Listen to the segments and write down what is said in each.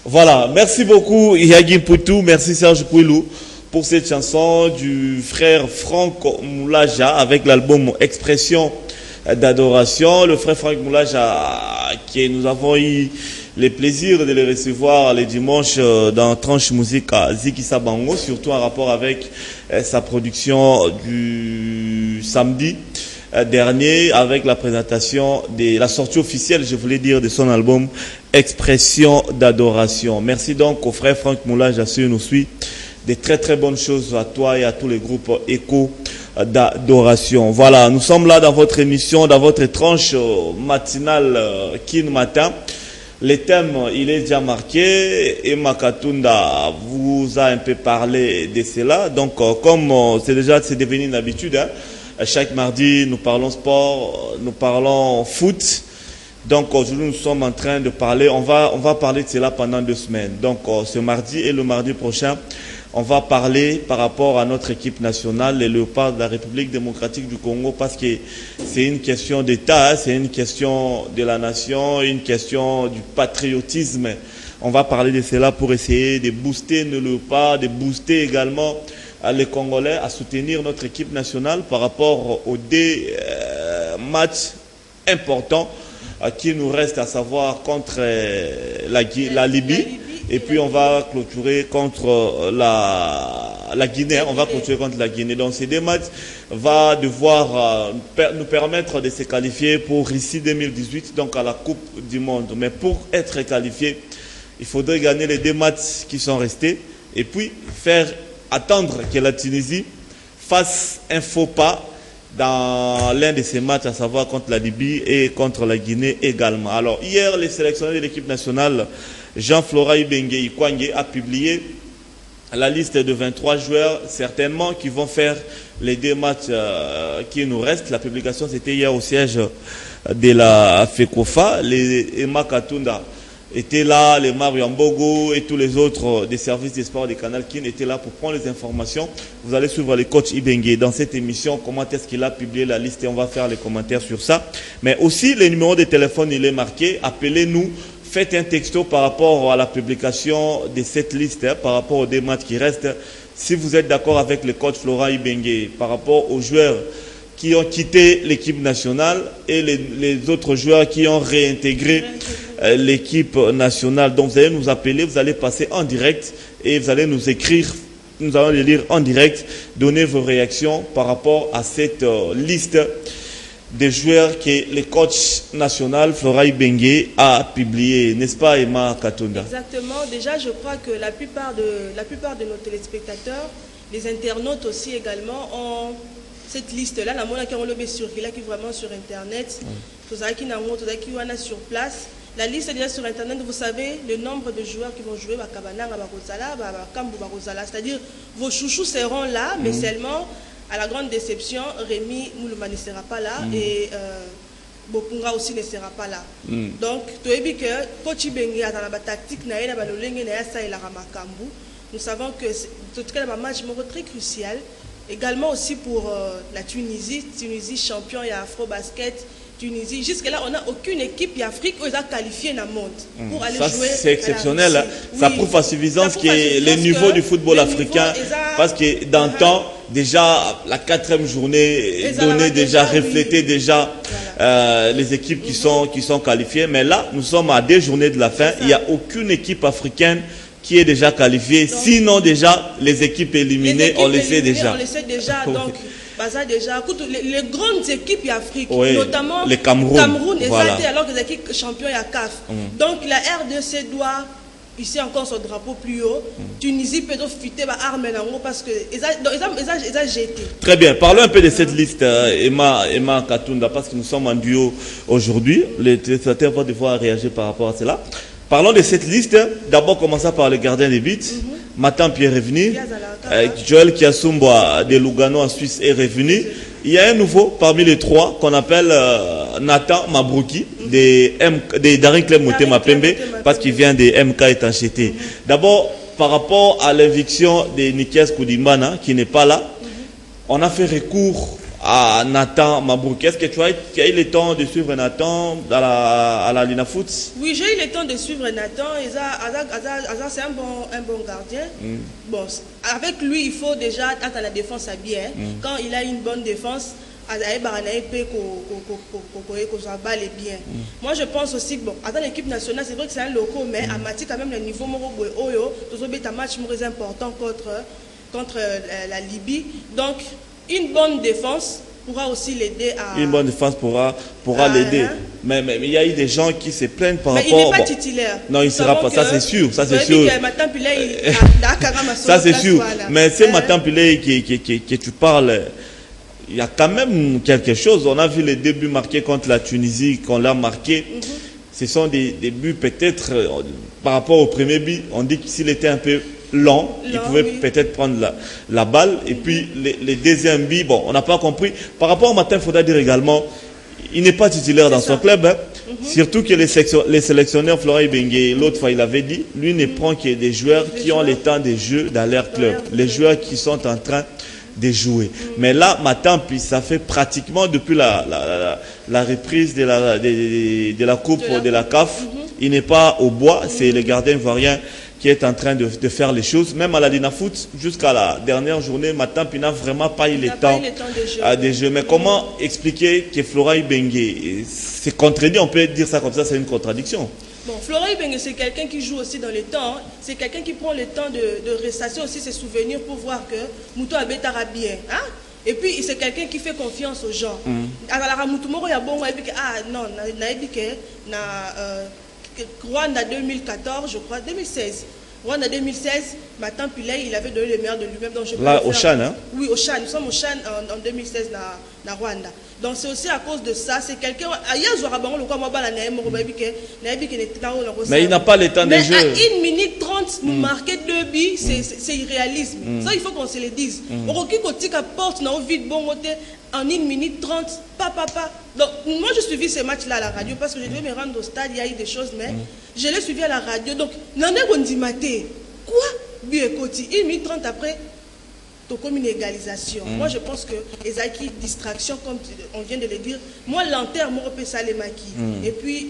Voilà, merci beaucoup Yagim Poutou, merci Serge Pouilou pour cette chanson du frère Franck Moulaja avec l'album Expression d'adoration. Le frère Franck Moulaja, qui nous avons eu le plaisir de le recevoir les dimanches dans Tranche Musique à Zikissa Bango, surtout en rapport avec sa production du samedi dernier avec la présentation de la sortie officielle, je voulais dire, de son album Expression d'adoration. Merci donc au frère Franck Moulaja qui nous suit. Des très très bonnes choses à toi et à tous les groupes écho d'adoration. Voilà, nous sommes là dans votre émission, dans votre tranche matinale Kin Matin. Le thème, il est déjà marqué et Makatunda vous a un peu parlé de cela. Donc, comme c'est devenu une habitude, hein, chaque mardi, nous parlons sport, nous parlons foot. Donc, aujourd'hui, nous sommes en train de parler, on va parler de cela pendant 2 semaines. Donc, ce mardi et le mardi prochain, on va parler par rapport à notre équipe nationale, les Léopards de la République démocratique du Congo, parce que c'est une question d'État, c'est une question de la nation, une question du patriotisme. On va parler de cela pour essayer de booster nos Léopards, de booster également les Congolais à soutenir notre équipe nationale par rapport aux 2 matchs importants qui nous restent, à savoir contre la Libye. Et puis on va clôturer contre la Guinée. On va clôturer contre la Guinée. Donc ces 2 matchs vont devoir nous permettre de se qualifier pour ici 2018, donc à la Coupe du Monde. Mais pour être qualifié, il faudrait gagner les 2 matchs qui sont restés et puis faire attendre que la Tunisie fasse un faux pas dans l'un de ces matchs, à savoir contre la Libye et contre la Guinée également. Alors hier, les sélectionneurs de l'équipe nationale, Jean-Flora Ibenge Ikwangé, a publié la liste de 23 joueurs, certainement, qui vont faire les 2 matchs qui nous restent. La publication, c'était hier au siège de la FECOFA. Les Emma Katunda étaient là, les Mario Mbogo et tous les autres des services des sports des Canal Kin étaient là pour prendre les informations. Vous allez suivre le coach Ibenge dans cette émission, comment est-ce qu'il a publié la liste, et on va faire les commentaires sur ça. Mais aussi, le numéro de téléphone, il est marqué. Appelez-nous. Faites un texto par rapport à la publication de cette liste, hein, par rapport aux 2 matchs qui restent. Si vous êtes d'accord avec le coach Florent Ibenge, par rapport aux joueurs qui ont quitté l'équipe nationale et les autres joueurs qui ont réintégré l'équipe nationale. Donc vous allez nous appeler, vous allez passer en direct et vous allez nous écrire. Nous allons les lire en direct, donner vos réactions par rapport à cette liste des joueurs que le coach national Flora Ibenge a publié, n'est-ce pas, Emma Katunda? Exactement. Déjà, je crois que la plupart de nos téléspectateurs, les internautes aussi également, ont cette liste-là. La monnaie qui est circulée, qui est vraiment sur Internet. Tout ça qui est sur place. La liste est déjà sur Internet. Vous savez le nombre de joueurs qui vont jouer à Kabananga, à Kambu, c'est-à-dire vos chouchous seront là, mais seulement, à la grande déception, Rémi Moulouma ne sera pas là et Bopunga aussi ne sera pas là. Donc, tu as vu que Coach Ibenge a dans la tactique, nous savons que c'est un match très crucial. Également aussi pour la Tunisie. Tunisie champion, il y a Afro-Basket. Tunisie, jusque-là, on n'a aucune équipe d'Afrique où ils ont qualifié dans le monde pour aller jouer. C'est exceptionnel. Hein? Oui. Ça prouve à suffisance que le niveau du football africain, parce que dans le temps, déjà, la 4e journée donnée déjà, reflétait déjà les équipes qui sont qualifiées. Mais là, nous sommes à 2 journées de la fin. Il n'y a aucune équipe africaine qui est déjà qualifiée. Donc, sinon, déjà, les équipes éliminées, on les sait déjà. On les sait déjà, donc... Ça déjà, les grandes équipes d'Afrique, notamment le Cameroun voilà. Alors que les équipes champions à CAF. Donc la RDC doit ici encore son drapeau plus haut. Tunisie peut fitter ma arme parce que ils ont jeté. Très bien, parlons un peu de cette liste, Emma Katunda, parce que nous sommes en duo aujourd'hui. Les téléspectateurs vont devoir réagir par rapport à cela. Parlons de cette liste. D'abord, commençons par le gardien des buts. Matan Pierre est revenu. Joël Kiasumba de Lugano en Suisse est revenu. Il y a un nouveau parmi les 3 qu'on appelle Nathan Mabrouki de Darin Clem Motema Pembe, parce qu'il vient de MK Etanchete. D'abord, par rapport à l'éviction de Nikias Koudimbana qui n'est pas là, on a fait recours à Nathan Mabrouk. Est-ce que tu as eu le temps de suivre Nathan à la Lina Foot? Oui, j'ai eu le temps de suivre Nathan. C'est un bon gardien. Bon, avec lui, il faut déjà attendre la défense à bien. Quand il a une bonne défense, moi je pense aussi que bon, dans l'équipe nationale, c'est vrai que c'est un loco, mais à Mati quand même le niveau un match très important contre la Libye. Donc une bonne défense pourra aussi l'aider à... Une bonne défense pourra l'aider. Mais il y a eu des gens qui se plaignent par rapport... Mais il n'est pas titulaire. Non, il ne sera pas. Ça, c'est sûr. Ça, c'est sûr. Ça, c'est sûr. Mais c'est Matan Pillay que tu parles... Il y a quand même quelque chose. On a vu les débuts marqués contre la Tunisie, qu'on l'a marqué. Ce sont des buts peut-être, par rapport au premier but, on dit que s'il était un peu lent, il pouvait peut-être prendre la balle. Et puis les deuxièmes buts, bon, on n'a pas compris. Par rapport au matin, il faudra dire également, il n'est pas titulaire dans son club. Hein. Surtout que les sélectionneurs, Florent Ibenge, l'autre fois il avait dit, lui ne prend que des joueurs qui ont le temps de jeu dans leur club. Les joueurs qui sont en train de jouer. Mais là, maintenant, puis ça fait pratiquement depuis la reprise de la coupe de la CAF, il n'est pas au bois, c'est le gardien ivoirien qui est en train de faire les choses. Même à la Lina Foot, jusqu'à la dernière journée, maintenant, puis il n'a vraiment pas eu le temps de jeu. Mais comment expliquer que Florent Ibenge c'est contredit, on peut dire ça comme ça, c'est une contradiction. Bon, Florent Ibenge, c'est quelqu'un qui joue aussi dans le temps. C'est quelqu'un qui prend le temps de ressasser aussi ses souvenirs pour voir que Moutou Abetara bien. Hein? Et puis, c'est quelqu'un qui fait confiance aux gens. Alors, Moutou Moro, il y a bon, non, Rwanda 2014, je crois, 2016. Rwanda 2016, Matan Pillay, il avait donné le meilleur de lui-même. Là, au Chan, hein? Oui, au Chan. Nous sommes au Chan en 2016 dans Rwanda. Donc c'est aussi à cause de ça. C'est quelqu'un... Mais il n'a pas le temps de jeu. Mais à 1 minute 30, nous marquer 2 buts, c'est irréalisme. Ça, il faut qu'on se le dise. En 1 minute 30, papa. Donc, moi, je suivi ces matchs-là à la radio parce que je devais me rendre au stade, il y a eu des choses, mais je l'ai suivi à la radio. Donc, l'année on dit maté, quoi? But écoute, 1 minute 30 après, tu as comme une égalisation. Moi, je pense que les acquis, distraction, comme on vient de le dire, moi, l'enterre, moi, on peut ça les maquis. Et puis,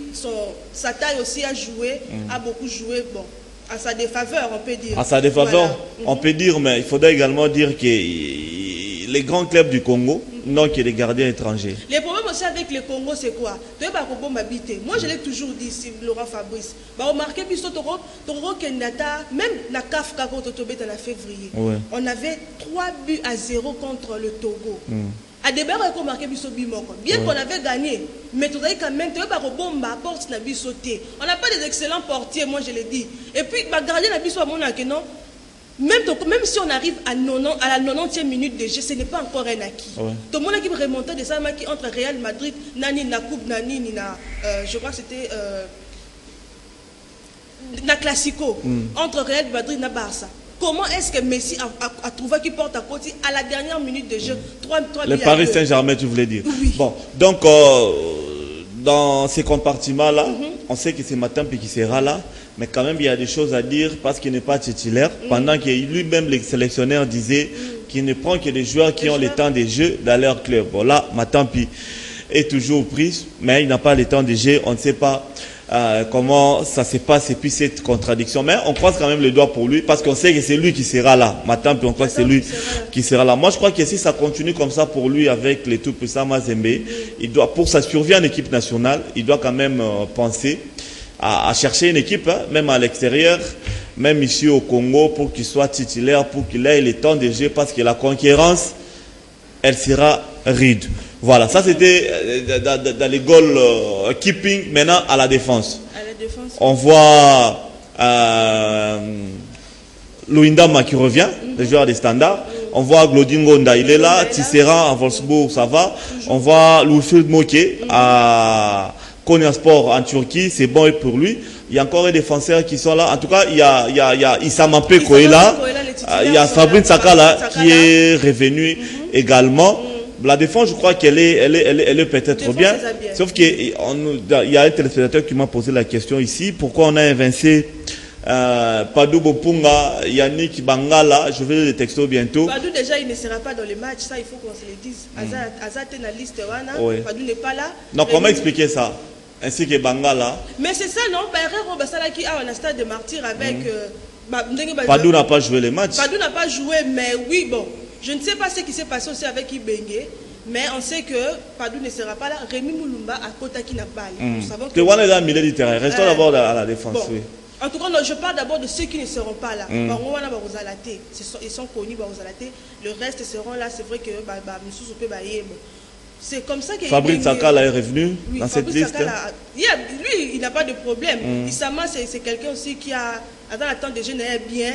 sa taille aussi a joué, a beaucoup joué, bon. À sa défaveur, on peut dire. À sa défaveur, voilà. On peut dire, mais il faudrait également dire que les grands clubs du Congo n'ont que des gardiens étrangers. Les problèmes aussi avec le Congo, c'est quoi? Moi, je l'ai toujours dit, Laurent Fabrice. Remarquez, même la CAF, en février, on avait 3 buts à 0 contre le Togo. À des barres, on a marqué bien qu'on avait gagné, mais tout quand même, on n'a pas des excellents portiers, moi je l'ai dit. Et puis, gardien la biso à mon non. Même si on arrive à la 90e minute de jeu, ce n'est pas encore un acquis. Tout le monde qui remontait de ça entre Real Madrid, Nani, na Coupe, Nani, je crois que c'était na Classico, entre Real Madrid et Barça. Comment est-ce que Messi a trouvé qu'il porte à côté à la dernière minute de jeu 3 le Paris Saint-Germain, tu voulais dire. Oui. Bon, donc, dans ces compartiments-là, on sait que c'est Matin puis qui sera là, mais quand même, il y a des choses à dire parce qu'il n'est pas titulaire, pendant que lui-même, le sélectionneur, disait qu'il ne prend que des joueurs qui ont le temps de jeu dans leur club. Bon, là, Matin puis est toujours pris, mais il n'a pas le temps de jeu, on ne sait pas comment ça se passe et puis cette contradiction, mais on croise quand même le doigt pour lui parce qu'on sait que c'est lui qui sera là maintenant, puis on croit que c'est lui qui sera là. Moi je crois que si ça continue comme ça pour lui avec les tout puissants Mazembe, il doit, pour sa survie en équipe nationale, il doit quand même penser à chercher une équipe, hein, même à l'extérieur, même ici au Congo, pour qu'il soit titulaire, pour qu'il ait le temps de jeu, parce que la concurrence elle sera rude. Voilà, ça c'était dans les goal keeping. Maintenant à la défense. On voit Louindama qui revient, le joueur des standards. On voit Glodingonda, il est là. Tissera à Wolfsburg, ça va. On voit Loufield Moké à Konyaspor en Turquie, c'est bon pour lui. Il y a encore des défenseurs qui sont là. En tout cas, il y a Isamape Koela. Il y a Fabrice Sakala qui est revenu également. La défense, je crois qu'elle est peut-être bien. Sauf qu'il y a un téléspectateur qui m'a posé la question ici. Pourquoi on a invincé Padou Bopunga, Yannick Bangala, je vais les textos bientôt. Padou déjà il ne sera pas dans les matchs, ça il faut qu'on se le dise. Azat est dans la liste Padou n'est pas là. Non, comment expliquer ça? Ainsi que Bangala. Mais c'est ça non, par erreur Basala qui a un stade de martyr avec Padou n'a pas joué les matchs. Padou n'a pas joué, mais oui bon, je ne sais pas ce qui s'est passé aussi avec Ibenge. Mais on sait que Padou ne sera pas là. Rémi Moulumba à Kota qui n'a pas allé. Nous savons que... Tewana est dans le milieu du terrain. Restons d'abord à la défense. Bon. Oui. En tout cas, non, je parle d'abord de ceux qui ne seront pas là. Ils sont connus. Le reste seront là. C'est vrai que c'est comme ça que Fabrice Sakala est revenu dans cette liste. Lui, il n'a pas de problème. Isama, c'est quelqu'un aussi qui a, dans l'attente des jeunes, est bien.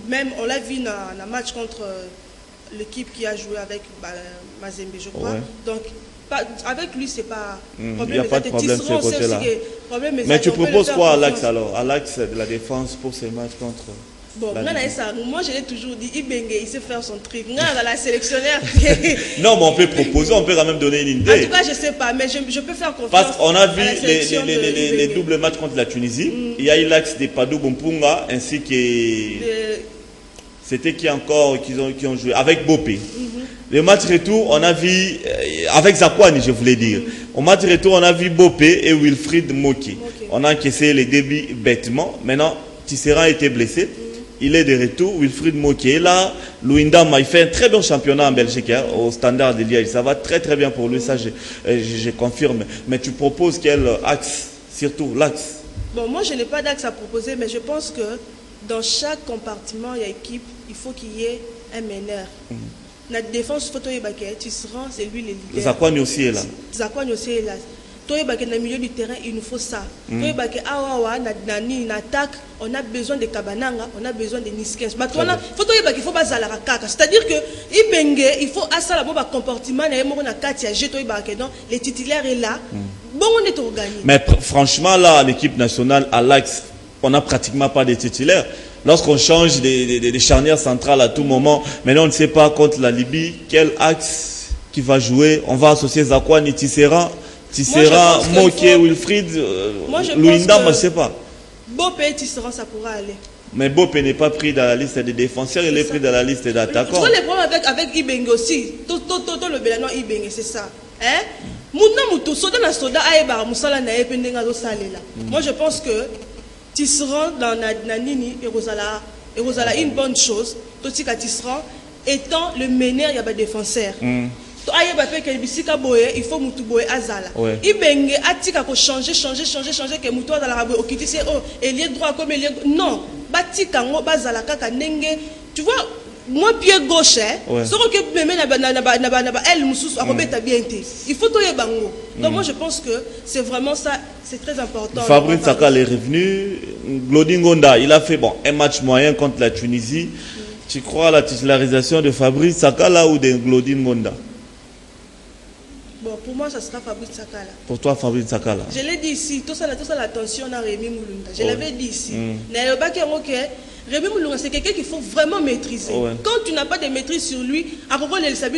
Même, on l'a vu dans un match contre l'équipe qui a joué avec Mazembe, je crois. Ouais. Donc, avec lui, c'est pas problème. Il n'y a pas de problème de ce côté-là. Mais tu proposes quoi à l'axe alors? À l'axe de la défense pour ces matchs contre... Bon, moi je l'ai toujours dit, Ibenge, il sait faire son truc. La sélectionnaire. Non, mais on peut proposer, on peut quand même donner une idée. En tout cas, je ne sais pas, mais je peux faire confiance. Parce qu'on a vu les doubles matchs contre la Tunisie. Il y a eu l'axe de Padou Bompunga ainsi que... C'était qui encore qui ont joué avec Bopé. Le match retour, on a vu, avec Zakwani, je voulais dire. Au match retour, on a vu Bopé et Wilfried Moki. On a encaissé les débuts bêtement. Maintenant, Tisserand a été blessé. Il est de retour. Wilfried Moki est là. Louindam, il fait un très bon championnat en Belgique, hein, au Standard de Liège. Ça va très très bien pour lui, ça je confirme. Mais tu proposes quel axe? Surtout l'axe. Bon, moi je n'ai pas d'axe à proposer, mais je pense que dans chaque compartiment, il y a équipe, il faut qu'il y ait un meneur. La défense, photo Tisserand, c'est lui le leader. Zakwani aussi est là. Zakwani aussi est là. Dans le milieu du terrain, il nous faut ça. Dans l'attaque, on a besoin de Kabananga, on a besoin de Niskens. Il faut pas Zalaraka. C'est-à-dire que il faut à la comportement, les titulaires est là. Bon, on est organisé. Mais franchement, là, l'équipe nationale, à l'axe, on n'a pratiquement pas de titulaires. Lorsqu'on change des charnières centrales à tout moment, maintenant on ne sait pas contre la Libye quel axe qui va jouer. On va associer Zakwani, Tisserand, Moké, Wilfried, Louindam, je ne sais pas. Bopé et Tisserand, ça pourra aller. Mais Bopé n'est pas pris dans la liste des défenseurs, il est pris dans la liste d'attaquants. Tu vois les problèmes avec Ibenge aussi. Tout le Bélano Ibenge, c'est ça. Moi je pense que Tisserand dans Nanini et Rosala une bonne chose. Tisserand étant le meneur, il y a des défenseurs. Il faut Moutouboué Azala. Ibenge atika ko changer que Moutou Azala au qui dit oh il est droit comme il est non batika ngo bazala kaka nenge tu vois moi pied gauche ce que même elle mususu akobeta bien té il faut toyer bango. Donc moi je pense que c'est vraiment ça, c'est très important. Fabrice Sakala est revenu, Glodingonda, il a fait bon un match moyen contre la Tunisie. Tu crois à la titularisation de Fabrice Sakala ou de Glodingonda? Bon, pour moi, ça sera Fabrice Sakala. Pour toi, Fabrice Sakala. Je l'ai dit ici, tout ça l'attention à Rémi Moulumba. Je l'avais dit ici. Rémi Moulumba, c'est quelqu'un qu'il faut vraiment maîtriser. Quand tu n'as pas de maîtrise sur lui,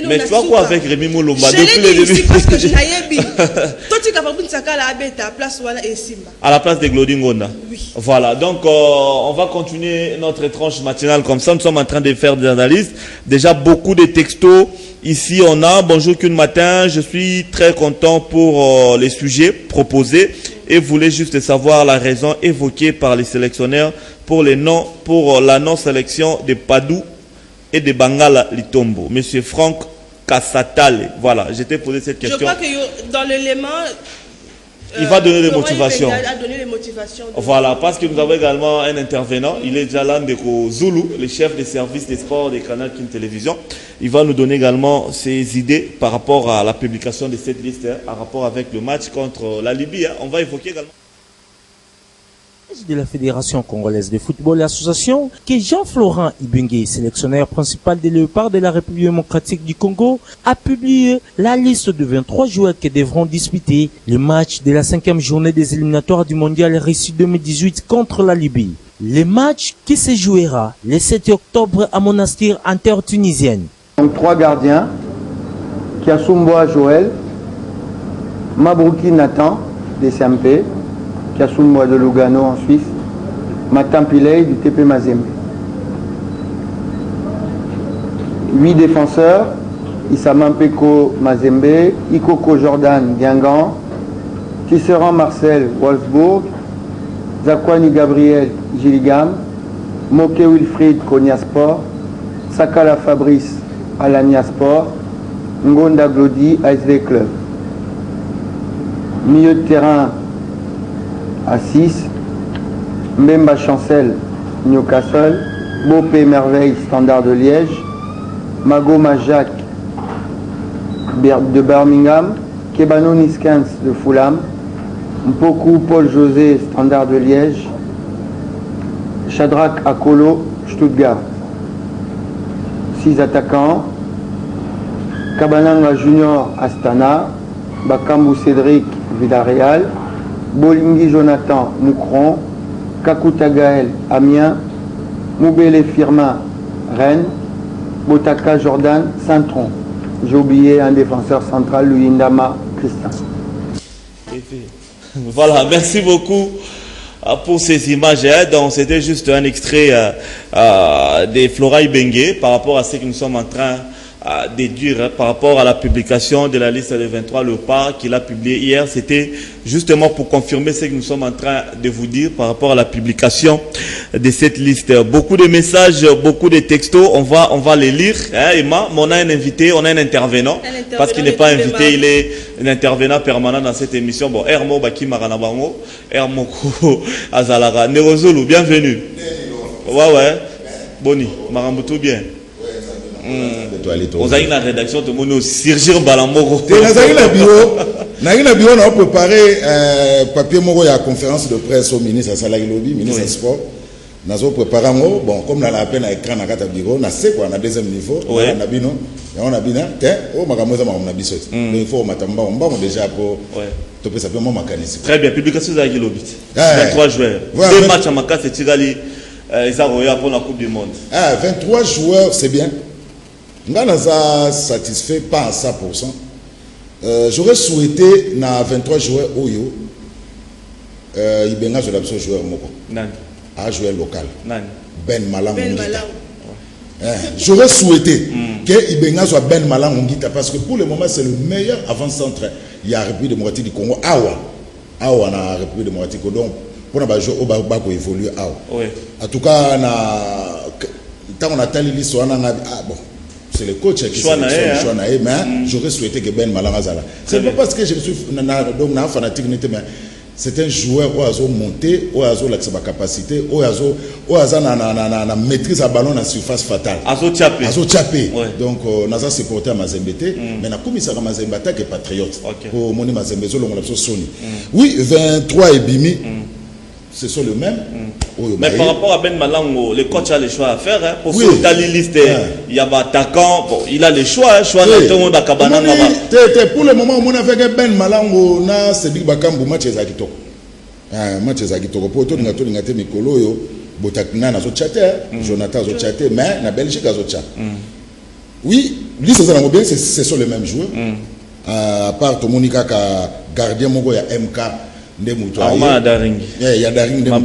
mais tu vois quoi avec Rémi Moulumba? Je l'ai dit ici parce que je l'ai dit. Toi, tu as Fabrice Sakala à place et Simba. À la place de Glodingonda. Oui. Voilà, donc on va continuer notre tranche matinale comme ça. Nous sommes en train de faire des analyses. Déjà beaucoup de textos. Ici, on a bonjour qu'une matin. Je suis très content pour les sujets proposés et voulais juste savoir la raison évoquée par les sélectionneurs pour la non-sélection de Padou et de Bangala Litombo. Monsieur Franck Kassatale. Voilà, j'étais posé cette question. Je crois que dans l'élément... il va donner des motivations. Voilà, parce que nous avons également un intervenant. Il est déjà Landeko Zulu, le chef des services des sports des Canal Kin Télévision. Il va nous donner également ses idées par rapport à la publication de cette liste, en rapport avec le match contre la Libye. On va évoquer également de la Fédération congolaise de football et association que Jean-Florent Ibenge, sélectionneur principal des Léopards de la République démocratique du Congo, a publié la liste de 23 joueurs qui devront disputer le match de la 5e journée des éliminatoires du Mondial Russie 2018 contre la Libye. Le match qui se jouera le 7 octobre à Monastir en terre tunisienne. Donc 3 gardiens, Kiasumboa Joël, Mabrouki Nathan, des CMP, Kiasumboa de Lugano en Suisse, Matampilei du TP Mazembe. 8 défenseurs, Isamampeko Mazembe, Ikoko Jordan Guingamp, Tisserand Marcel Wolfsburg, Zakwani Gabriel Gilligam, Moke Wilfried Konya Sport, Sakala Fabrice Alania Sport, Ngonda Glody ASV Club. Milieu de terrain à 6, Mbemba Chancel Newcastle, Bopé Merveille Standard de Liège, Magoma Jacques de Birmingham, Kebano Niskens de Fulham, Mpoku Paul José Standard de Liège, Shadrach Akolo Stuttgart. 6 attaquants, Kabananga Junior Astana, Bakambu Cédric Villarreal, Bolingui Jonathan Moucron, Kakuta Gaël Amiens, Moubele Firmin Rennes, Botaka Jordan Saint-Tron. J'ai oublié un défenseur central, Luyindama Christian. Voilà, merci beaucoup pour ces images. Donc c'était juste un extrait des Flora Ibenge par rapport à ce que nous sommes en train à déduire par rapport à la publication de la liste des 23 léopards qu'il a publié hier. C'était justement pour confirmer ce que nous sommes en train de vous dire par rapport à la publication de cette liste. Beaucoup de messages, beaucoup de textos, on va les lire. Hein, Emma, on a un invité, on a un intervenant parce qu'il n'est pas invité, il est un intervenant permanent dans cette émission. Bon, Hermo Baki Maranabango, Hermo Azalara, Nerozolu, bienvenue. Ouais, Boni, Marambutu bien. On a une rédaction de mon Sirgir Balamoro. On a préparé papier moro à la conférence de presse au ministre Salari Lobby, ministre des Sports. Nous avons préparé bon, comme on a la peine à écran à Kata Biro, on a c'est quoi, on a deuxième niveau, on a bino, on a bina, oh magamoza on a biso. Il faut matamba, on va déjà pour topé ça peut mon mécanisme. Très bien, publication de Lobby. 23 joueurs. 2 matchs à Makas et Tigali, ils ont pour la Coupe du Monde. 23 joueurs, c'est bien. Nous sommes satisfaits, pas à 100%. J'aurais souhaité, dans 23 joueurs, Oyo, il y a un joueur un joueur local. Ben Malang Ngita. J'aurais souhaité qu'il y ait Ben Malang Ngita parce que pour le moment, c'est le meilleur avant-centre. Il y a la République démocratique du Congo. Awa, dans la République démocratique du Congo. Pour nous jouer au Bako évoluer. En tout cas, quand on a telle liste, on a bon. C'est le coach qui sélectionne, mais j'aurais souhaité que Ben Malangazala. C'est pas parce que je suis un fanatique, mais c'est un joueur qui a monté, qui a la capacité, qui a la maîtrise à ballon dans surface fatale. Azo Tchapé. Donc, on a supporté à Mazembete, mais on a commis ça à Mazembata qui est patriote. Pour mon Mazembezo, on a Sony. Oui, 23 et Bimi. Ce sont le même. Mais par rapport à Ben Malango, le coach a le choix à faire. Hein, pour faire la liste, il y a un attaquant, bon, il a le choix. Pour le moment, on a fait Ben Malango, c'est Big Bakambu, match Ezakito. Match Ezakito. Pour tout le monde, on a fait Mikolo, Botakina, on a Jonathan, on a chaté, mais la Belgique, on a chaté. Oui, ce sont les mêmes joueurs. À part Tomonika, gardien, il y a MK. Il y a Daring bon,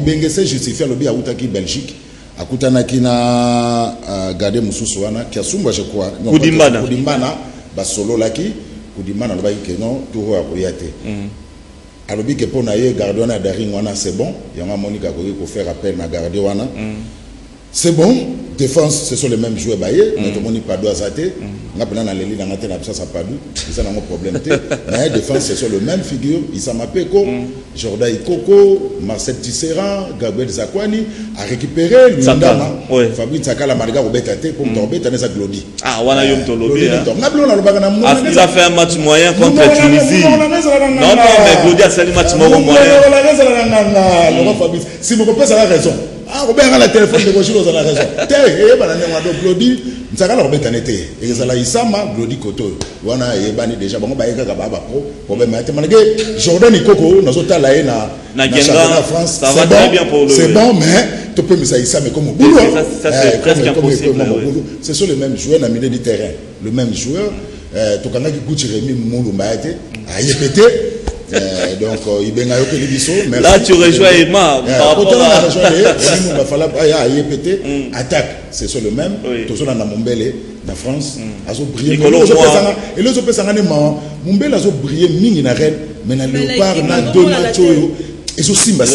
il s'est justifié le bien à Belgique. À Koutanaki na gardé Moussousouana, qui a soumba, je crois. Koudimbana, Basolo Laki, Koudimana, le non, tout à Koyate. Alors, que pour naïe, gardona Daring, c'est bon. Il y a un Monica pour faire appel à Gardiwana. C'est bon. Défense, ce sont les mêmes joueurs baillés. Notre monde n'est pas doit s'atter. On a plein dans les lignes, on a ça, ça pas d'où. C'est ça, on a un problème. Mais défense, ce sont les mêmes figures. Issama Peko, Jordan Ikoko, Marcel Tisserand, Gabriel Zakwani, a récupéré Lundama. Fabrice Sakala Marga, Robert Tate, pour me tomber, t'en es à Glody. Ah, on a eu un Glody. Il a fait un match moyen contre la Tunisie. Non, mais Glody a fait un match moyen. Si vous comprenez, ça a raison. Ah, Robert a le téléphone de Rochilo, vous avez raison. T'es, Glody, nous avons Robert Tanete. Et ça là, Isama, Glody Koto. On a ébani déjà. Bon, bah, il y a un problème. Jordan Ikoko, nous avons talé na France. Ça va très bien pour le. C'est bon, mais tu peux me dire ça, mais comme au boulot. Ça, c'est presque impossible. Ce sont les mêmes joueurs dans le milieu du terrain. Le même joueur. Tu connais qui coûte Rémi Moulou Mbaïté. Ah, il est pété. Donc, il benga yo libiso. Là, tu rejoins Emma par rapport à... Attaque, c'est sur le même. Tout ça dans Mombele, dans France, a so brillé. Et les autres personnes, Mombele a so brillé, mingi na reine, mais na léopard, na deux matchs, et so simba.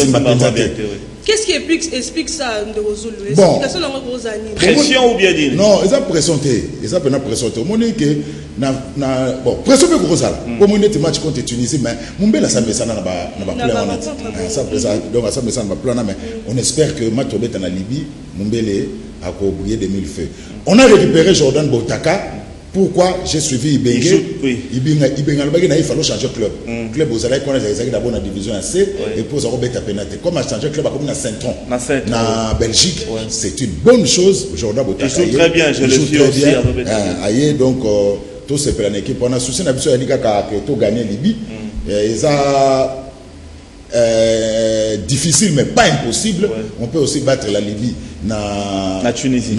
Qu'est-ce qui explique ça, Ndegozulu? Bon. Pression ou bien dire? Non, ils ont pressionné. Ils ont pressionné. Mon que bon, pression peut que ça. Comme on est match contre Tunisie, mais Mombele ça me ça n'a pas donc ça me ça n'a pas plan, mais on espère que match au en Libye, Mombele a brillé de mille feux. On a récupéré Jordan Botaka. Pourquoi j'ai suivi Ibengue? Ibengue il fallait changer de club. Club vous allez connaître d'abord la division C et puis vous allez mettre pénalité. Comme a changé de club comme na Saint-Tron, na Belgique, c'est une bonne chose. Jordan Botaka. Il joue très bien, je le suis aussi. Aïe donc tout c'est pour l'équipe. On a souci d'habitude à Liga que tout gagner Libye. Ils a difficile mais pas impossible. On peut aussi battre la Libye na Tunisie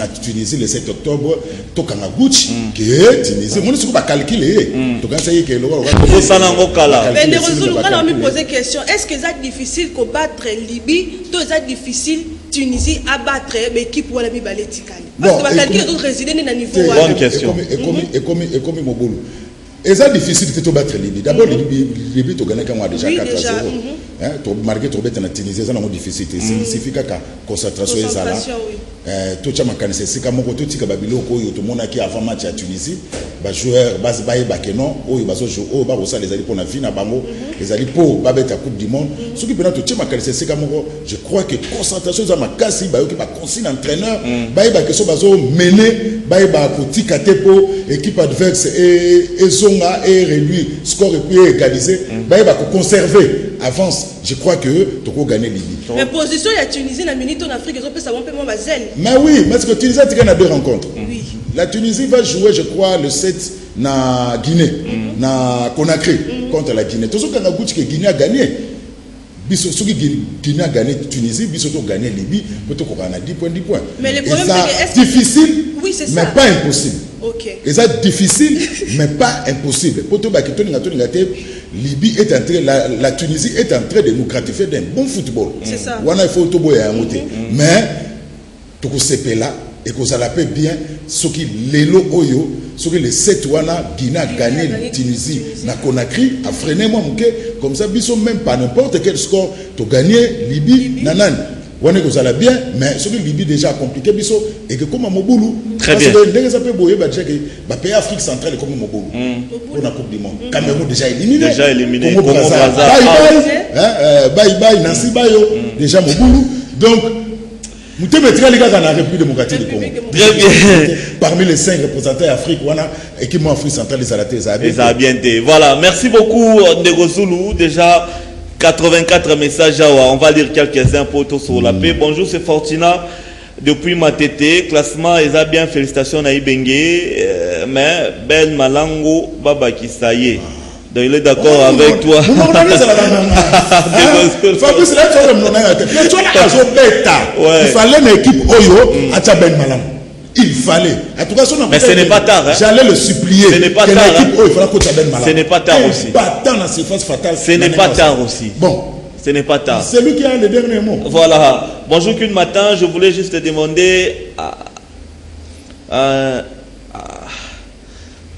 le 7 octobre. Tokanga Gucci qui est Tunisie. On ne sait pas calculer. Donc ça y est que le mais les résultats, on me pose question. Est-ce que c'est difficile de battre Libye? Tout c'est difficile Tunisie à battre l'équipe pour la Bibaletikali. Parce que calculer d'autres résidents dans niveau. Bonne question. Et comme Mobolo. Et c'est difficile de battre Libye. D'abord, Libye, tu gagnes déjà 4-0. Tu marques tu bêtes en Tunisie, c'est difficile. Il suffit que la concentration est là. Tout ça, c'est comme tout ce qui Babylone, tout le monde qui a avant match à Tunisie, les joueurs, les alliés pour la fin, les alliés pour la Coupe du Monde. Ce qui peut être tout c'est comme je crois que concentration est ma casse, qui va conseiller l'entraîneur, qui sont menés, qui pour équipe adverse et et réduire score et puis égaliser, conserver avance. Je crois que tu peux gagner Libye. Mais position la Tunisie la minute en Afrique, ils ont fait ça un peu moins basel. Mais oui, parce que Tunisie a deux rencontres. Oui. La Tunisie va jouer, je crois, le 7 na Guinée, na Conakry contre la Guinée. Tout ce qu'on a goûté que Guinée a gagné. Ceux qui Guinée a gagné Tunisie, ils ont gagné Libye, peut-être qu'on a 10 points. Mais le problème c'est que difficile, oui, mais pas impossible. Ok. Et ça difficile, mais pas impossible. Libye est en train, la Tunisie est en train de nous gratifier d'un bon football. C'est ça. Il faut tout boire à monter. Mais tout ce là et que ça l'appelle bien, ce qui l'élo oyo, ce qui les 7 wana Guinée a gagné Tunisie, na Conakry a freiné moi comme ça biso même pas n'importe quel score, tu gagner Libye nanan. On est que bien, mais ce que Libye déjà compliqué, et que comme à Moboulou, très bien. Parce que pays Afrique centrale est comme Moboulou pour la Coupe du Monde. Cameroun déjà éliminé. Congo Brazza. Bye bye, Nancy Bayo, déjà Moboulou. Donc, nous te mettrons les gars dans la République démocratique du Congo. Très bien. Parmi les 5 représentants d'Afrique, on a équipe Afrique centrale, les a bien été. Voilà, merci beaucoup Ndegozulu. Déjà 84 messages, on va lire quelques-uns pour tous sur la paix. Bonjour, c'est Fortina depuis Matete. Classement, ils ont bien, félicitations à Ibengue. Mais Ben Malango, Baba Kisaye. Donc il est d'accord avec toi. Il fallait une équipe Oyo à Ben Malango. Il fallait. Mais ce n'est pas tard. Hein? J'allais le supplier. Ce n'est pas tard. Hein? Ce n'est pas tard aussi. Ce n'est pas tard aussi. Bon. Ce n'est pas tard. C'est lui qui a le dernier mot. Voilà. Bonjour, qu'une matin, je voulais juste te demander.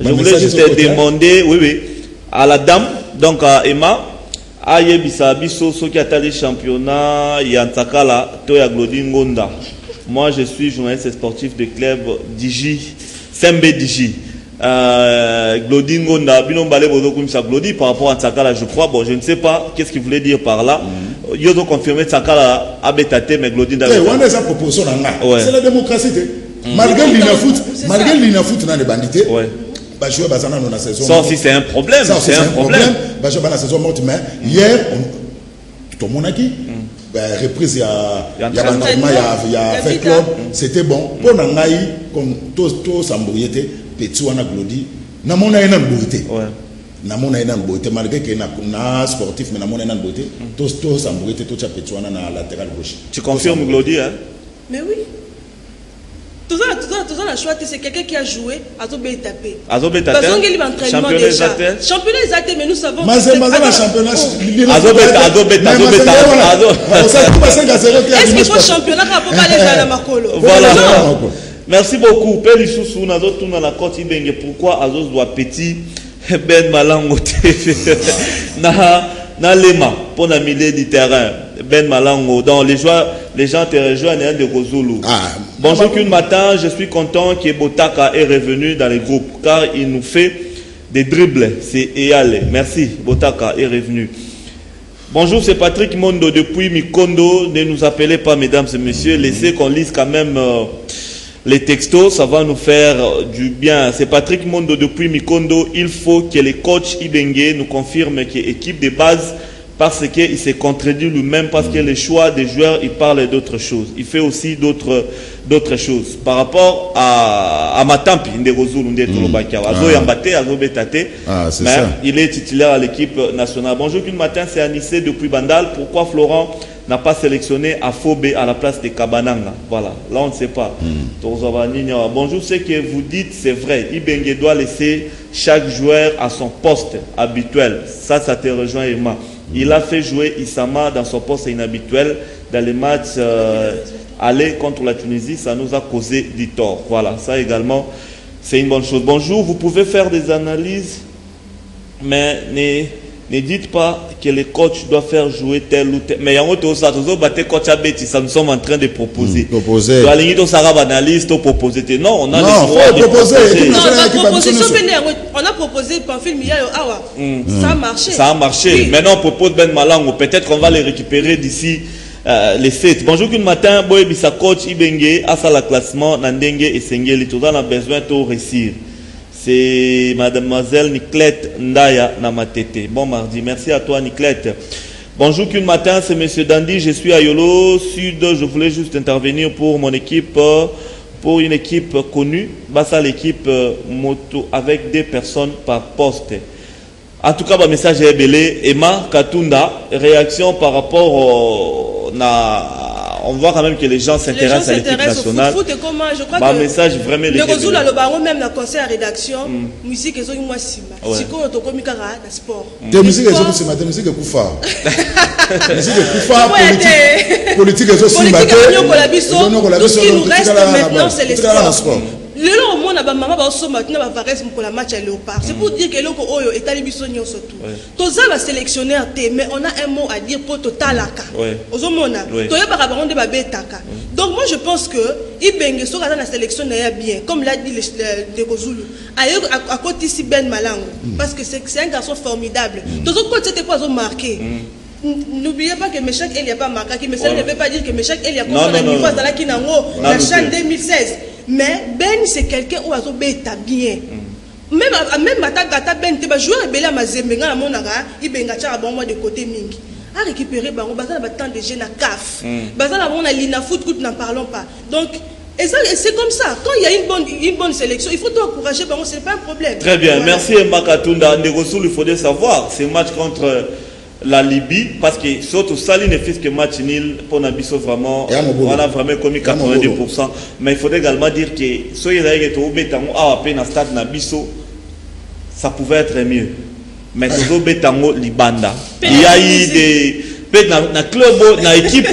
Je voulais juste te demander, oui, à la dame, donc à Emma, à Yebisa Bisso, ceux qui a les championnats, Yantakala, Toya Glodin Gonda. Moi, je suis journaliste sportif de club Digi, Sembe Digi. Glodin Gonda, Binon Balé Bodokoum Glodi par rapport à Tsakala, je crois. Bon, je ne sais pas qu'est-ce qu'il voulait dire par là. Ils ont confirmé Tsakala a bétaté, mais Glodin d'abord. C'est la démocratie. Malgré l'inafoot dans les bandités. Ça aussi, c'est un problème. C'est un problème. Hier, tout le monde a dit. Reprise, il y a fait club, c'était bon. Pour Nangaï, comme tout s'embrouillé, petit on a glodi, Namona est un beauté. Namona est un beauté, malgré qu'il y a un sportif, mais Namona est un beauté, tout s'embrouillé, tout petit on a la latéral gauche. Tu confirmes Glodi, hein? Mais oui. Tout ça, la choix, c'est quelqu'un qui a joué, Azobé tapé. Azobé tapé. Parce qu'il y a l'entraînement déjà. Championnat exact, mais nous savons. Mais c'est un championnat. Azobé est-ce qu'il faut championnat pour aller à la Makolo? Voilà. Merci beaucoup. Père Issoussou, Nazo tourne à la côte Ibenge. Pourquoi Azos doit petit Ben Malango na lema pour la milieu du terrain. Ben Malango. Donc les gens te rejoignent de Gozulu. Bonjour qu'une matin, je suis content que Botaka est revenu dans les groupes car il nous fait des dribbles. C'est Eyale. Merci. Botaka est revenu. Bonjour, c'est Patrick Mondo depuis Mikondo. Ne nous appelez pas, mesdames et messieurs. Laissez qu'on lise quand même les textos. Ça va nous faire du bien. C'est Patrick Mondo depuis Mikondo. Il faut que les coachs Ibenge nous confirment que l'équipe de base, parce qu'il s'est contredit lui-même, parce que les choix des joueurs, il parle d'autres choses. Il fait aussi d'autres choses. Par rapport à Matampi, mais il est titulaire à l'équipe nationale. Bonjour, qu'une matin, c'est Anissé depuis Bandal. Pourquoi Florent n'a pas sélectionné Afobé à la place de Kabananga? Voilà, là on ne sait pas. Bonjour, ce que vous dites, c'est vrai. Ibenge doit laisser chaque joueur à son poste habituel. Ça te rejoint, Emma. Il a fait jouer Issama dans son poste inhabituel dans les matchs aller contre la Tunisie. Ça nous a causé du tort. Voilà, ça également, c'est une bonne chose. Bonjour, vous pouvez faire des analyses, mais ne dites pas que les coachs doivent faire jouer tel ou tel. Mais il y a un autre coach à Betty, ça nous sommes en train de proposer. Proposer. Non, on a le droit de proposer. On a proposé Pamphile Miyayo Awa. Ça a marché. Ça a marché. Oui. Maintenant, on propose Ben Malango. Peut-être qu'on va les récupérer d'ici les 7. Bonjour, qu'une matin, Boye Bisa coach Ibenge, à la classement, Nandenge et Sengeli. Tout on a besoin de réussir. C'est mademoiselle Niclette Ndaya Namatete. Bon mardi, merci à toi Niclette. Bonjour qu'une matin, c'est monsieur Dandy, je suis à Yolo Sud, je voulais juste intervenir pour mon équipe, pour une équipe connue, ça l'équipe moto avec des personnes par poste. En tout cas, le message est belé. Emma Katunda, réaction par rapport on voit quand même que les gens s'intéressent à l'équipe nationale. Foot, comment, je crois que message vraiment le Gozulu a le baron même dans le conseil à rédaction, musique et moi Simba. Si on est au Mikara, le sport. Des musiques et Simba, des musiques et Koufa. Musique et Koufa, politique et Simba. Tout ce qui nous reste maintenant, c'est le sport. Le long au monde, maman va au maintenant va varier pour la match à Léopard. C'est pour dire que l'oko oyo est allé bisogno surtout. Tous ça va sélectionner un thème, mais on a un mot à dire pour total aka. Ozomona. Toya ba baron de babé taka. Donc moi je pense que Ibenge sera dans la sélection n'est bien, comme l'a dit le Gozulu. Ailleurs à côté ici Ben Malango, parce que c'est un garçon formidable. Tous autres côtés c'était quoi ils ont marqué. N'oubliez pas que Meshak il n'y a pas marqué, mais ça ne veut pas dire que Meshak il y a comme ça niveau à la Kinango, la chaîne 2016. Mais Ben c'est quelqu'un où azo beta bien. Même Matagata Ben te ba jouer bela mazembenga na monaka, Ibenga tcha ba moi de côté mingi. A récupérer bango bazana ba temps de jeu na CAF. Bazana ba na lina foot coup n'en parlons pas. Donc et c'est comme ça. Quand il y a une bonne sélection, il faut encourager bango, c'est pas un problème. Très bien, voilà. Merci Makatunda. Ndegosulu, il faudrait savoir, c'est match contre la Libye, parce que surtout Sali ne fait que match nul pour Nabiso vraiment, on a vraiment commis 90%. Mais il faudrait également dire que si il y a un stade Nabiso, ça pouvait être mieux. Mais Tozo Betango Libanda, il y a eu des club, dans l'équipe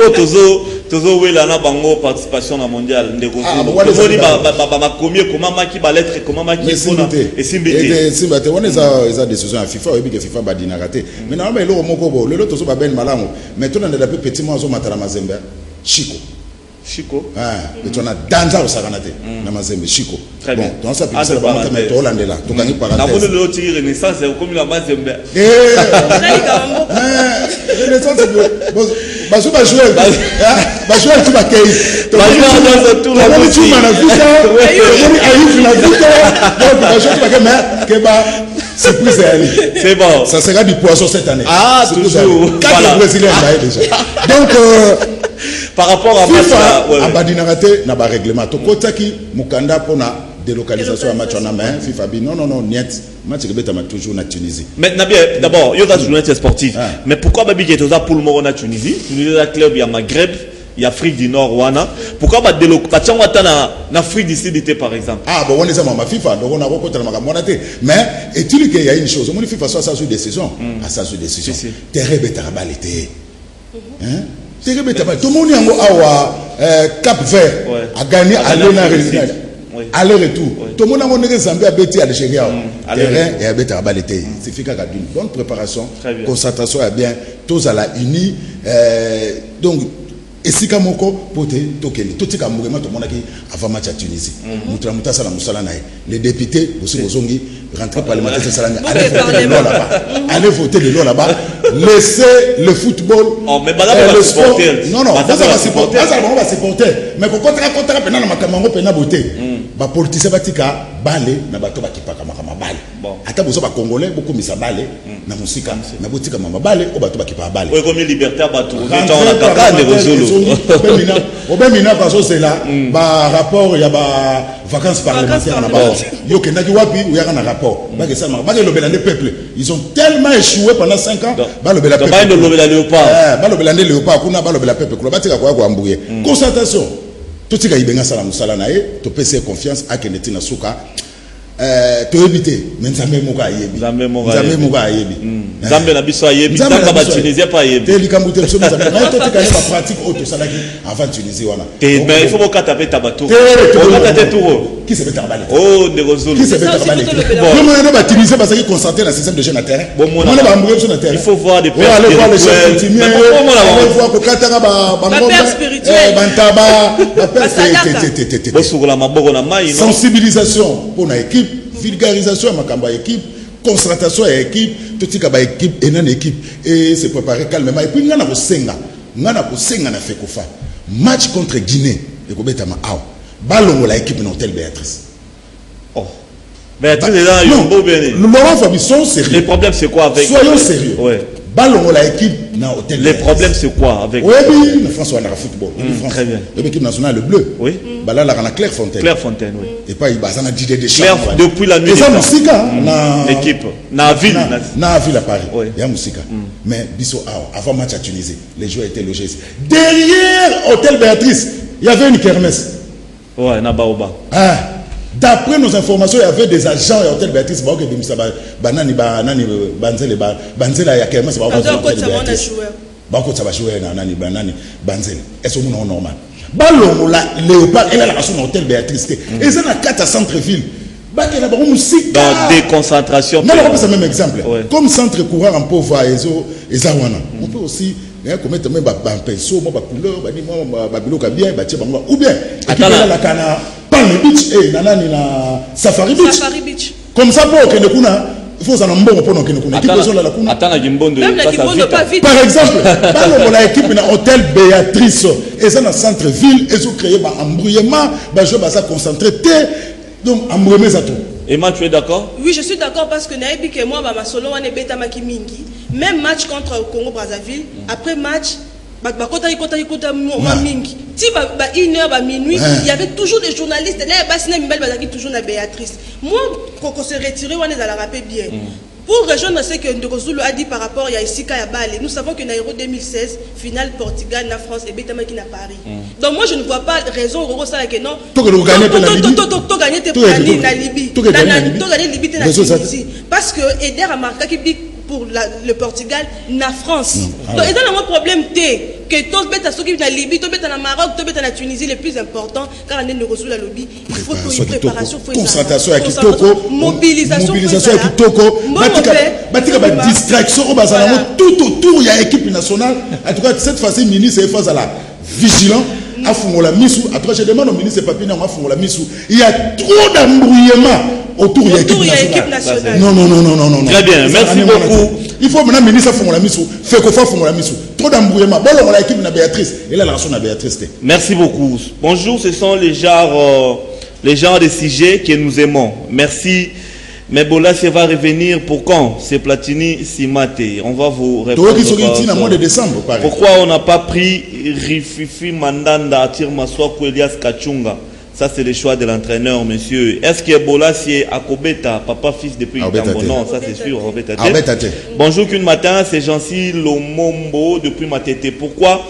Tozo Welana Bango participation à mondial. Comment maki lettre, comment maki et Simbité. Simbité, on a des décisions à FIFA, et que FIFA badina raté. Mais normalement, le Mokobo, le Tozo Ben Malango, mais tout le monde a petit mois au Mataramazembe, Chico. Chico. Mais tu as danza au Saranate, Namazembe, Chico. Très bien. Donc ça peut être un Hollandais là. Tu gagnes par exemple. La bonne renaissance, c'est comme la Mazembe. Renaissance, c'est va jouer tout ma caille. Tu vas jouer tout la boutique. Tu vas jouer c'est bon. Ça sera du poisson cette année. Ah, toujours. 4 Brésiliens déjà. Donc, par rapport à FIFA, à Badinarate, n'a pas règlement. To kotaki mukanda pour la délocalisation à match en main. FIFA dit non, niet. Match que bêta toujours na Tunisie. Mais d'abord, il y a des journalistes sportifs. Mais pourquoi Babi Getoza pour le moment en Tunisie? Il y a un club, il y a Maghreb. y a Afrique du Nord wana. Pourquoi ba délocalisation na Afrique du Sud était par exemple? Ah bon, on est ma FIFA, donc on a beaucoup de makamwanate. Mais est-il qu'il y a une chose, mon FIFA soit ça sur décision, à ça sur décision. Terre betarabal était. Hein? Terre betarabal. Tout le monde a Cap Vert a gagné à l'Énergie. Aller-retour. Tout le monde a des Zambie à Béti à l'Algérie. Terrain et à Bétarabalité. C'est fait d'une bonne préparation, concentration est bien. Tous à la unie. Donc, et si Kamoko, pote, Tokeli, tout ce qui a mouru, tout le monde a avant match à Tunisie. Les députés, aussi Bozongi, rentrer parlementaire, c'est ça. Allez voter de l'eau là-bas. Laissez le football. Oh, mais madame, le sport. Non, non, on va supporter. On va supporter. Mais pour contre, pendant la Cameroun, pendant la beauté. Les politiciens batika balé na bato bakipaka makama balé. Ata bozo ba congolais beaucoup misa balé na musika na botika mama balé o bato bakipa balé. Oui, comme liberté à bato. Temps na kaka de Rosolo. Obemina bazo c'est là ba rapport ya ba vacances parlementaires na ba. Yo kenaki wapi ou ya na rapport. Ba que ça ba que lobelande peuple. Ils ont tellement échoué pendant 5 ans. Ba lobela peuple. Ba lobela léopard. Ba lobelande léopard kuna ba lobela peuple. Ko batika kwa ambuye. Concentration. Tout ce qui est bien ça, nous allons te passer confiance à Keneti Nasuka. Te éviter, mais Nzambe Moga Yebi. Nzambe Moga Yebi. Nzambe na biso Yebi. Nzambe na Tunisie pas Yebi. Te likambuté so Nzambe. Mais toi tu connais ma pratique auto salaki avant Tunisie wana. Mais il faut pas taper tabato. On va taper tout. Qui se fait tabaler? Oh, de Rosolo. Qui se fait tabaler? Bon, on va Tunisie parce qu'il concentré dans le système de jeu na terrain. Bon, on va embrouiller sur le terrain. Il faut voir des personnes. Aller voir les choses continuer. On va voir que Katara ba père spirituel. Bantaba, sensibilisation pour une équipe, vulgarisation à ma équipe, concentration à l'équipe, tout ce qui est équipe et une équipe et se préparer calmement. Et puis nous avons senga na fait kofa match contre Guinée et kobeta ma aw ballon la équipe non telle Béatrice. Oh. Béatrice est là, non, Laurent Fabisson sérieux. Le problème c'est quoi avec soyons sérieux. Ouais. Ballon la équipe na hôtel. Les problèmes c'est quoi avec oui, la France a football. Très bien. L'équipe nationale le bleu. Oui. Là la Clairefontaine. Clairefontaine, oui. Et pas il bazana d'idée de Claire depuis la nuit. Et ça musika na l'équipe na ville na ville à Paris. Il y a musika. Mais biso avant match à Tunisie, les joueurs étaient logés. Derrière hôtel Béatrice, il y avait une kermesse. Ouais, na Baoba. D'après nos informations, il y avait des agents à l'hôtel Béatrice. Banani, Banzele, Banzela, il y a kermesse. Est-ce que c'est normal? Ballon, Léopard, elle a la son hôtel Béatrice. Et c'est dans 4 centre-ville. Dans déconcentration. Non, on peut même exemple. Comme centre courant en pauvre, on peut aussi commettre même un pinceau, un couleur, un bien, ou bien, Palm Beach et Nanani na Safari Beach. Safari Beach. Comme ça pour que le kuna, il faut en mbongo pour que le kuna. Attends la Gimbondo. Même la Gimbondo pas vite. Par exemple, dans la équipe na hôtel Béatrice et ça dans centre ville et ont créé un embrouillement, je vais ça concentrer donc embrouiller ça tout. Emma, tu es d'accord? Oui, je suis d'accord parce que Naïbi que moi ma solo wane beta maki mingi. Même match contre Congo Brazzaville, après match mingi. Si une heure minuit, il y avait toujours des journalistes. Là, toujours la Béatrice. Moi, quand on s'est retiré, on est à la rappeler bien. Pour rejoindre ce que Ndorozulu a dit par rapport à Isika Yabale, nous savons que Nairo 2016, finale Portugal, la France et Betamaki na Paris. Donc moi je ne vois pas raison au ça que non. Tu gagner tes plannings na Libye. Tu gagner Libye na Tunisie. Parce que Eder a marqué qui pour le Portugal, la France. Donc il y a un problème que tous bêtes à ceux qui na Libye, tous bêtes na Maroc, tous bêtes na Tunisie, le plus important car on est Ndorozulu à lobby, il faut une préparation, concentration à Kitoko, mobilisation à Kitoko. Batika distraction tout autour il y a équipe nationale. En tout cas cette fois-ci ministre est face à la vigilant à Fungola Missou. Après je demande au ministre Papina à Fungola Missou. Il y a trop d'embrouillement autour de l'équipe nationale. Non. Très bien, merci beaucoup. Il faut maintenant ministre Fungola Missou fait qu'on fasse Fungola Missou. Trop d'embrouillement. Bon on a l'équipe na Béatrice et là la raison na Béatrice. Merci beaucoup. Bonjour, ce sont les genres de sujets que nous aimons. Merci. Mais Bola, ça va revenir pour quand? C'est Platini Simate. On va vous répondre. Pourquoi on n'a pas pris Rififi Mandanda, Tirmaswa Elias Kachunga? Ça, c'est le choix de l'entraîneur, monsieur. Est-ce que Bola, c'est Akobeta, papa, fils depuis Itambo? Non, ça c'est sûr. Bonjour, qu'une matin, c'est Jancy Lomombo depuis Matete. Pourquoi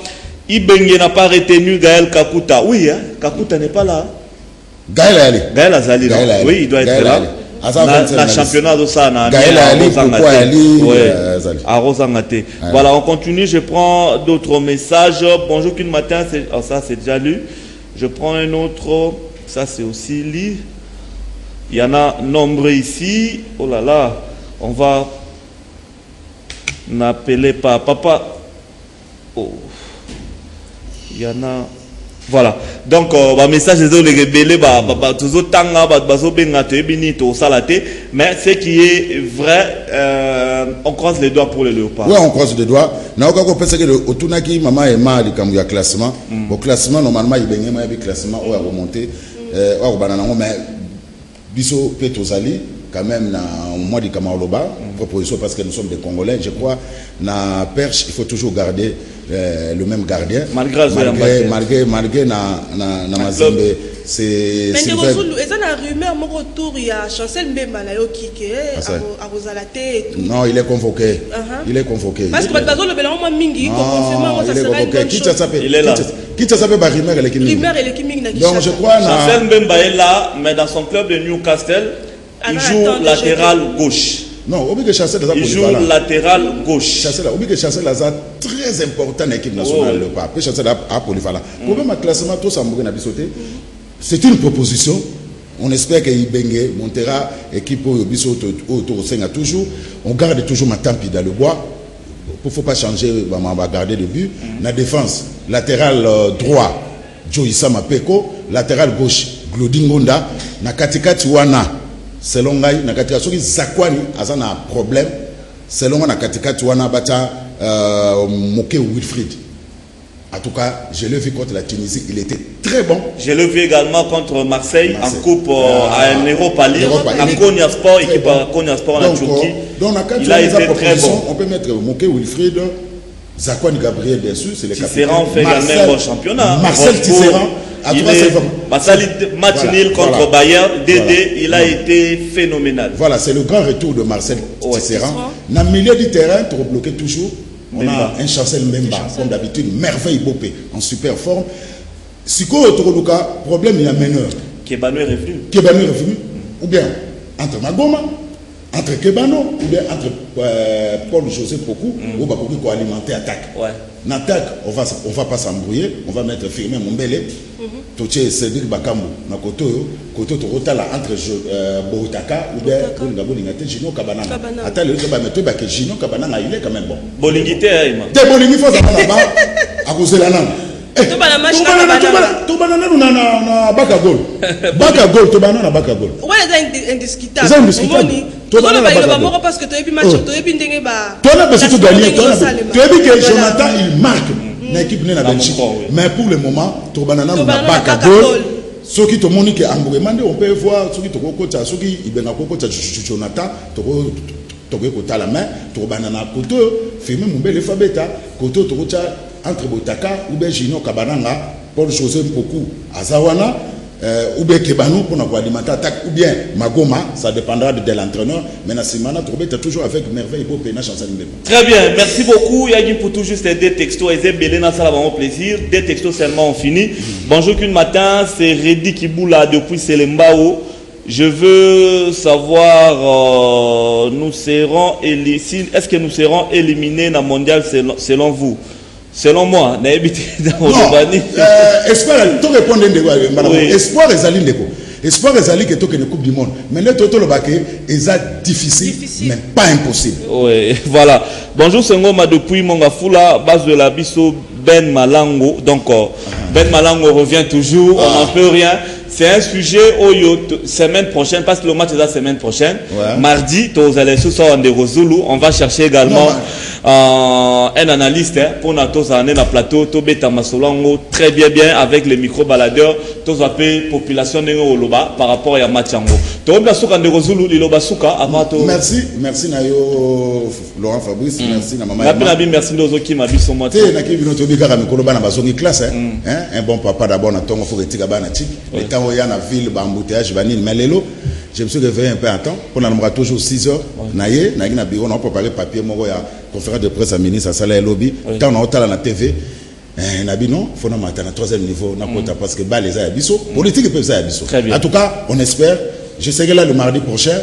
Ibenge n'a pas retenu Gaël Kakuta. Oui, hein, Kakuta n'est pas là. Gaël Azali. Oui, il doit être là. La championnat de ça, voilà, on continue. Je prends d'autres messages. Bonjour, qu'une matin, ça c'est déjà lu. Je prends un autre. Ça c'est aussi lu. Il y en a nombreux ici. Oh là là, on va n'appeler pas papa. Oh, il y en a. Voilà. Donc, message de les rebelles, mais ce qui est vrai, on croise les doigts pour le léopard. Oui, on croise les doigts. On pense que le Otunaki, maman est mal comme il y a classement. Au classement, normalement, il y a un classement où il y a remonté. Mais Bisso Petosali, quand même, au mois de Kamaroloba, proposition parce que nous sommes des Congolais, je crois, na perche, il faut toujours garder le même gardien. Malgré na Mazembe, c'est. Mais il y a une rumeur, mon retour, il y a Chancel Mbemba qui est à Rosalate et tout. Non, il est convoqué. Il est convoqué. Parce que Bazo le Bélan Mingi, il est convoqué. Il est là. Qui t'a sapé par rumeur, elle est Kiming. Donc je crois. Chancel Mbemba est là, mais dans son club de Newcastle, il joue latéral gauche. Non, il joue latéral gauche. Chancel est très important dans l'équipe nationale. Le pape. Chancel a polyvalent. Problème à classement, tout ça, c'est une proposition. On espère que Ibenge montera équipe au autour toujours. On garde toujours ma tampi dans le bois. Il ne faut pas changer, on va garder le but. La défense, latéral droit, Joïssa Mapeko. Latéral gauche, Glodingonda. Na katikati wana. Selon Ngai, na katika soki Zakwani azana problème. Selon na katika tuana bata Moke Wilfried. En tout cas, je l'ai vu contre la Tunisie, il était très bon. Je l'ai vu également contre Marseille en coupe à un Europa League, à Konya Sport, équipe à Konya Sport en Turquie. Donc, il a été très bon. On peut mettre Moke Wilfried, Zakwani Gabriel, bien sûr, c'est les capitaines. Tisserand fait également un bon championnat. Marcel Tisserand. Match nul contre Bayern, Dédé, il a été phénoménal. Voilà, c'est le grand retour de Marcel Tisserand. Dans le milieu du terrain, pour bloquer toujours, on a un Chancel Mbemba, comme d'habitude, merveille Bopé, en super forme. Siko Otorolouka, problème, il y a meneur. Kebano est revenu. Kebano est revenu. Ou bien entre Magoma, entre Kebano, ou bien entre Paul-José Pokou, ou Bakoki pour alimenter l'attaque. Ouais. L'attaque, on va pas s'embrouiller, on va mettre Firmin Mombele, Toché Cédric Bakambu, Nakoto, Koto Torotala entre Boutaka, ou bien Gino Kabana. Attends, le Kabameto, Gino Kabana, il est quand même bon. Bolingité, t'es Bolingité, faut là-bas, à cause de la langue. Tout banana na Bakagol. Bakagol, tout banana na Bakagol. Ouais, c'est indiscutable. C'est indiscutable. Tout banana na Bakagol. Parce que tu as pu match, tu as pu ndenge ba. Tu as besoin de gagner. Tu as vu que Jonathan il marque l'équipe na Belgique. Mais pour le moment, tout banana na Bakagol. Ceux qui te montrent que Angouemande, on peut voir ceux qui te cocotent, ceux qui ils benga cocotent Jonathan, tu côté la main, tout banana côté, filmer mon bel Fabeta, côté tu entre Botaka ou bien Gino Kabananga, Paul José Mpoku, Azawana, ou bien Kebano pour nous alimenter attaque, ou bien Magoma, ça dépendra de l'entraîneur. Mais Nassimana Troubé est toujours avec merveille pour Péna Chancel Mbemba. Très bien, merci beaucoup. Yagi pour tout juste des textos. Et Zébélé, ça va vraiment plaisir. Des textos seulement on finit. Bonjour qu'une matin, c'est Reddy Kiboula depuis Selembao. Je veux savoir, est-ce que nous serons éliminés dans le mondial selon vous? Selon moi, espoir, tu réponds espoir est allé espoir est allé que tu la Coupe du Monde. Mais le total est difficile, mais pas impossible. Oui, voilà. Bonjour, c'est Ngoma depuis Mongafula, base de la Bisso Ben Malango. Donc, Ben Malango revient toujours, on n'en peut rien. C'est un sujet semaine prochaine, parce que le match est la semaine prochaine. Ouais. Mardi, on va chercher également un analyste pour notre plateau, très bien avec les micro-baladeurs, la population par rapport à Machango. Merci Laurent Fabrice, merci maman. Merci qui m'a vu son mois. Un bon papa d'abord, il faut retirer il y a une ville, embouteillage, je me suis réveillé un peu à temps. On a toujours 6 heures. On a préparé papier, il y a conférence de presse à ministre, à Salah et Lobby. Tant on a la TV. non, il faut attendre 3e niveau, parce que les abisso, politique peut ça abisso. En tout cas, on espère, je sais que là le mardi prochain,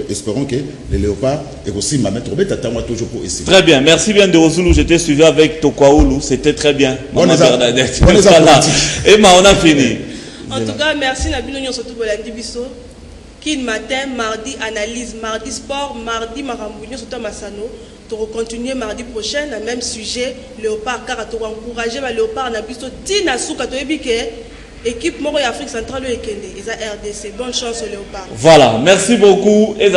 espérons que les léopards et aussi ma maître Robert attendent toujours pour essayer. Très bien, merci bien de Ozulu, j'étais suivi avec Tokwaoulou, c'était très bien. On est là. Et on a fini. En tout cas, merci Nabino Nyon surtout pour l'Andibiso. Qui matin, mardi analyse, mardi sport, mardi Marambouignon surtout Massano. Pour continuer mardi prochain, le même sujet, Léopard, car tu encourager le Léopard Nabiso, Tina Souka, tu es équipe Moro Afrique centrale et Kende, ils ont RDC. Bonne chance au Léopard. Voilà, merci beaucoup. Et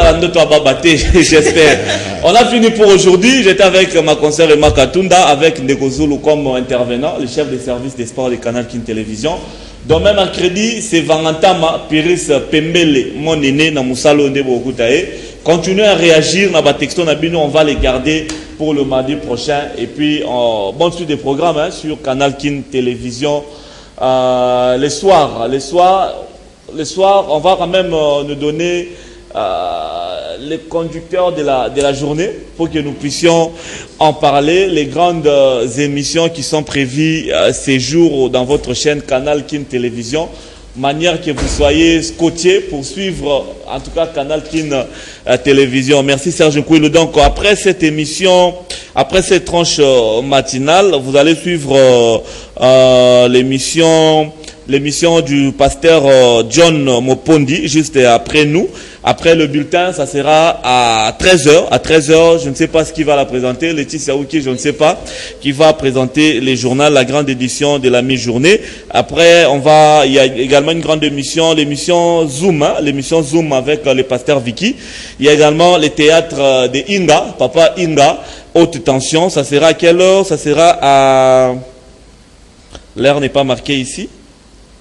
j'espère. On a fini pour aujourd'hui. J'étais avec ma consoeur Emma Katunda, avec Nekozulu comme intervenant, le chef des services des sports du Canal Kin Télévision. Demain mercredi, c'est Vangantama Piris Pembele, mon aîné, na Moussalo Ndebokutae. Continuez à réagir dans votre texto, on va les garder pour le mardi prochain. Et puis, bonne suite des programmes sur Canal Kin Télévision. Les soirs, on va quand même nous donner les conducteurs de la journée pour que nous puissions en parler. Les grandes émissions qui sont prévues ces jours dans votre chaîne Canal Kin Télévision. Manière que vous soyez scotché pour suivre en tout cas Canal Kin Télévision. Merci Serge Kouilou. Donc après cette émission, après cette tranche matinale, vous allez suivre l'émission du pasteur John Mopondi juste après nous. Après le bulletin, ça sera à 13h. À 13h, je ne sais pas ce qui va la présenter. Laetitia Ouki, je ne sais pas, qui va présenter les journaux, la grande édition de la mi-journée. Après, il y a également une grande émission, l'émission Zoom, l'émission Zoom avec le pasteur Vicky. Il y a également le théâtre de Inga, Papa Inga, haute tension. Ça sera à quelle heure? Ça sera à... L'heure n'est pas marquée ici.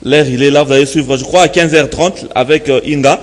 L'heure, il est là, vous allez suivre, je crois, à 15h30 avec Inga.